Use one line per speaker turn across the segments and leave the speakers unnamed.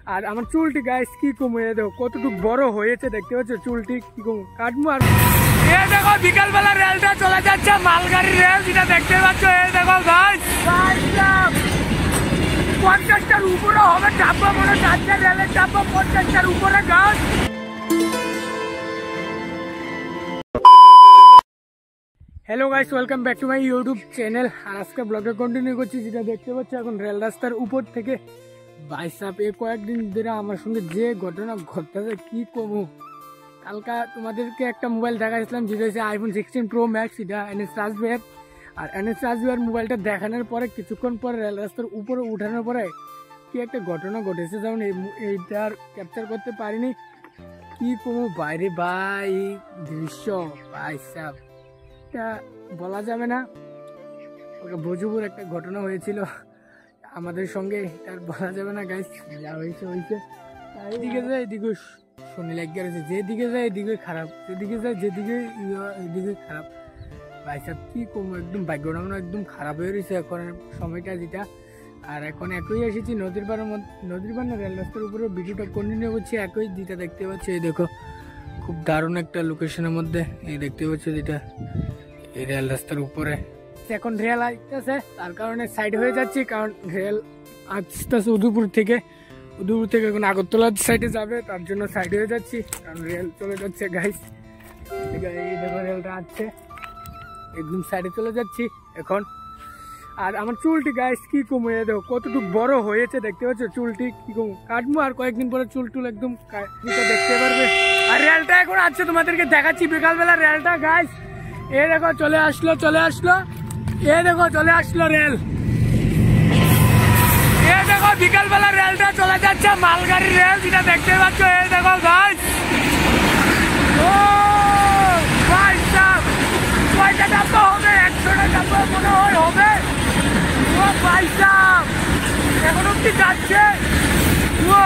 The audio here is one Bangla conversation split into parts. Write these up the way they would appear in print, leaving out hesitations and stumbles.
আর আমার চুলটি গাইস কি কমে দেখো কতটুকু বড় হয়েছে, দেখতে পাচ্ছ চুলটি কি কম কাটবো। আর এই দেখো বিকালবেলা রেলটা চলে যাচ্ছে, মালগাড়ি রেল যেটা দেখতে পাচ্ছ। এই দেখো গাইস 50টার উপরে হবে ডাব্বা, মনে হচ্ছে রেলের ডাব্বা 50টার উপরে গাছ। Hello guys, welcome back to my YouTube channel. আর আজকে ব্লগে কন্টিনিউ করছি, যেটা দেখতে পাচ্ছ এখন রেল রাস্তার উপর থেকে। ভাইসাব এই কয়েকদিন ধরে আমার সঙ্গে যে ঘটনা ঘটতেছে কি কমু। কালকা তোমাদেরকে একটা মোবাইল দেখাইছিলাম, যেটা হচ্ছে আইফোন 16 প্রো ম্যাক্স, এটা এনএস রাজবিহার। আর এনএস রাজবিহার মোবাইলটা দেখানোর পরে কিছুক্ষণ পরে রেল রাস্তার উপরে উঠানোর পরে কি একটা ঘটনা ঘটেছে, যেমন এইটার ক্যাপচার করতে পারিনি। কি কমু বাইরে ভাই দৃশ্য ভাইসাব, এটা বলা যাবে না। ভোজপুর একটা ঘটনা হয়েছিল আমাদের সঙ্গে, তার বলা যাবে না গাইস। যা হয়েছে হয়েছে, এদিকে যায় এদিকে শনি লাগিয়ে রয়েছে, যেদিকে যায় এদিকে খারাপ, যেদিকে যায় যেদিকে এদিকে খারাপ। ভাইসাব কি কম, একদম ভাগ্যটা মনে একদম খারাপ হয়ে রয়েছে এখন সময়টা যেটা। আর এখন একই এসেছি নদীর পাড়ের মধ্যে, নদীর পাড় না রেল রাস্তার উপরে ভিডিওটা কন্টিনিউ করছি। একই যেটা দেখতে পাচ্ছি, এই দেখো খুব দারুণ একটা লোকেশনের মধ্যে, এই দেখতে পাচ্ছ যেটা এই রেল রাস্তার উপরে। এখন রেল আসতেছে, তার কারণে সাইড হয়ে যাচ্ছি, কারণ রেল আসতেছে উদয়পুর থেকে এখন আগরতলার সাইডে যাবে, তার জন্য সাইড হয়ে যাচ্ছি, কারণ রেল চলে যাচ্ছে গাইস। এই দেখো রেলটা আসছে, একদম সাইডে চলে যাচ্ছি এখন। আর আমার চুলটি গাইস কি কমে দেখো কতটুকু বড় হয়েছে, দেখতে পাচ্ছ চুলটি কি কম কাটবো। আর কয়েকদিন পরে চুল টুল একদম দেখতে পারবে। আর রেলটা এখন আসছে, তোমাদেরকে দেখাচ্ছি বিকালবেলা রেলটা গাইস। এই দেখো চলে আসলো, এই দেখো চলে আসলো রেল। এই দেখো বিকালবেলা রেলটা চলে যাচ্ছে, মালগাড়ি রেল যেটা দেখতে পাচ্ছ। এই দেখো গাইস, ও ভাই সাহেব কয়টা ডাব্বা হবে, 100টা ডাব্বা মনে হয় হবে। ও ভাই সাহেব এখন অব্দি যাচ্ছে, ও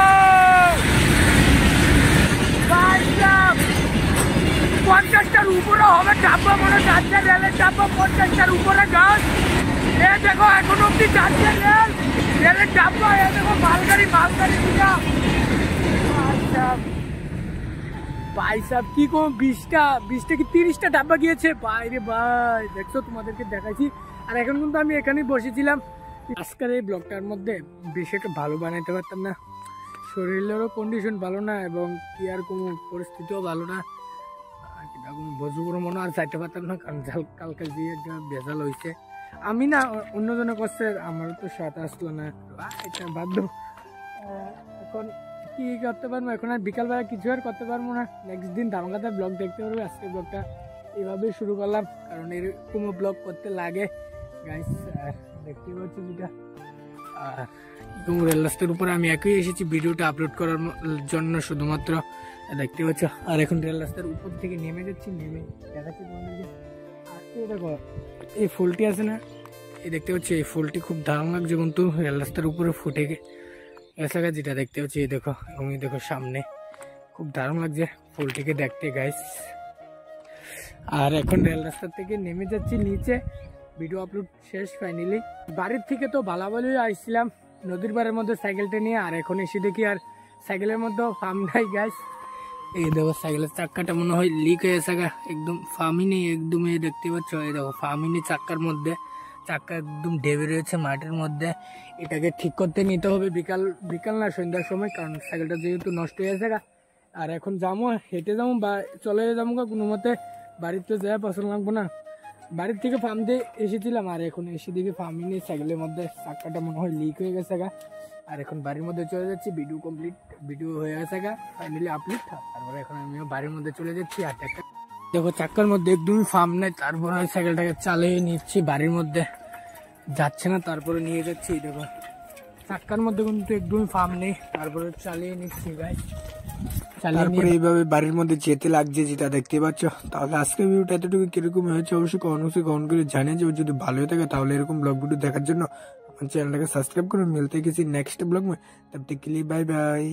ভাই সাহেব 50টার উপরে হবে ডাব্বা, মনে যাচ্ছে রেলের ডাব্বা 50টার উপরে গাছ। এ দেখো এখন অব্দি যাচ্ছে রেলের ডাব্বা। এ দেখো মালগাড়ি দিকা ভাই সাহেব কি কম 20টা কি 30টা ডাব্বা গিয়েছে বাইরে ভাই, দেখছো তোমাদেরকে দেখাইছি। আর এখন কিন্তু আমি এখানেই বসেছিলাম। আজকের এই ব্লগটার মধ্যে বেশি একটা ভালো বানাইতে পারতাম না, শরীরেরও কন্ডিশন ভালো না, এবং কি আর কোনো পরিস্থিতিও ভালো না। ভোজপুর মনে আর চাইতে পারতাম না, কারণ কালকে যে একটা ভেজাল হয়েছে। আমি না অন্যজনে করছে, আমারও তো সাথে আসলো না, এটা বাধ্য। এখন কি করতে পারবো, এখন আর বিকালবেলা কিছু আর করতে পারবো না। নেক্সট দিন ধামাকাদার ব্লগ দেখতে পারবো। আজকে ব্লগটা এইভাবেই শুরু করলাম, কারণ এরকম ব্লগ করতে লাগে গাইস। দেখতে পাচ্ছি যেটা রেল রাস্তার উপরে আমি একই এসেছি ভিডিওটা আপলোড করার জন্য শুধুমাত্র, দেখতে পাচ্ছ। আর এখন রেল রাস্তার উপর থেকে নেমে যাচ্ছি, নেমে দেখাচ্ছি তোমাদেরকে। আর এই দেখো এই ফুলটি আছে না, এই দেখতে পাচ্ছি এই ফুলটি খুব দারুণ লাগছে, কিন্তু রেল রাস্তার উপরে ফুটে গেছে যেটা দেখতে পাচ্ছি। এই দেখো, এবং এই দেখো সামনে খুব দারুণ লাগছে ফুলটিকে দেখতে গাইস। আর এখন রেল রাস্তা থেকে নেমে যাচ্ছি নিচে, ভিডিও আপলোড শেষ ফাইনালি। বাড়ির থেকে তো ভালোই আসছিলাম নদীর পাড়ের মধ্যে সাইকেলটা নিয়ে, আর এখন এসে দেখি আর সাইকেলের মধ্যে ফার্ম নাই গাইস। এই দেখো সাইকেলের চাক্কাটা মনে হয় লিক হয়ে গেছে, একদম ফার্মই নেই, একদম এই দেখতে পাচ্ছ। এই দেখো ফার্মই নেই, চাক্কার মধ্যে চাক্কা একদম ডেবে রয়েছে মাটির মধ্যে। এটাকে ঠিক করতে নিতে হবে বিকাল না সন্ধ্যার সময়, কারণ সাইকেলটা যেহেতু নষ্ট হয়ে গেছে। আর এখন যাবো, হেঁটে যাবো বা চলে যাবো কোনো মতে, বাড়িতে যাওয়া পছন্দ লাগবো না। বাড়ির থেকে ফার্ম দিয়ে এসেছিলাম, আর এখন এসে দিকে ফার্মই নেই, সাইকেলের মধ্যে চাক্কাটা মনে হয় লিক হয়ে গেছে। আর এখন বাড়ির মধ্যে চলে যাচ্ছি, ভিডিও হয়ে গেছে ফাইনালি আপলোড। তারপরে এখন আমিও বাড়ির মধ্যে চলে যাচ্ছি। আর দেখো চাক্কার মধ্যে একদমই ফার্ম নেই, তারপরে সাইকেলটাকে চালিয়ে নিচ্ছি, বাড়ির মধ্যে যাচ্ছে না, তারপরে নিয়ে যাচ্ছি। দেখো চাক্কার মধ্যে কিন্তু একদমই ফার্ম নেই, তারপরে চালিয়ে নিচ্ছি গাইস। তারপরে এইভাবে বাড়ির মধ্যে যেতে লাগছে, যেটা দেখতে পাচ্ছ। তাহলে আজকে ভিডিওটা এতটুকু কিরকম হয়েছে অবশ্যই কমেন্ট করে জানিয়ে যাবে। যদি ভালো হয়ে থাকে তাহলে এরকম ব্লগ ভিডিও দেখার জন্য আমার চ্যানেলটাকে সাবস্ক্রাইব করে। মিলতে গেছি নেক্সট ব্লগ में, तब तक के लिए बाय बाय।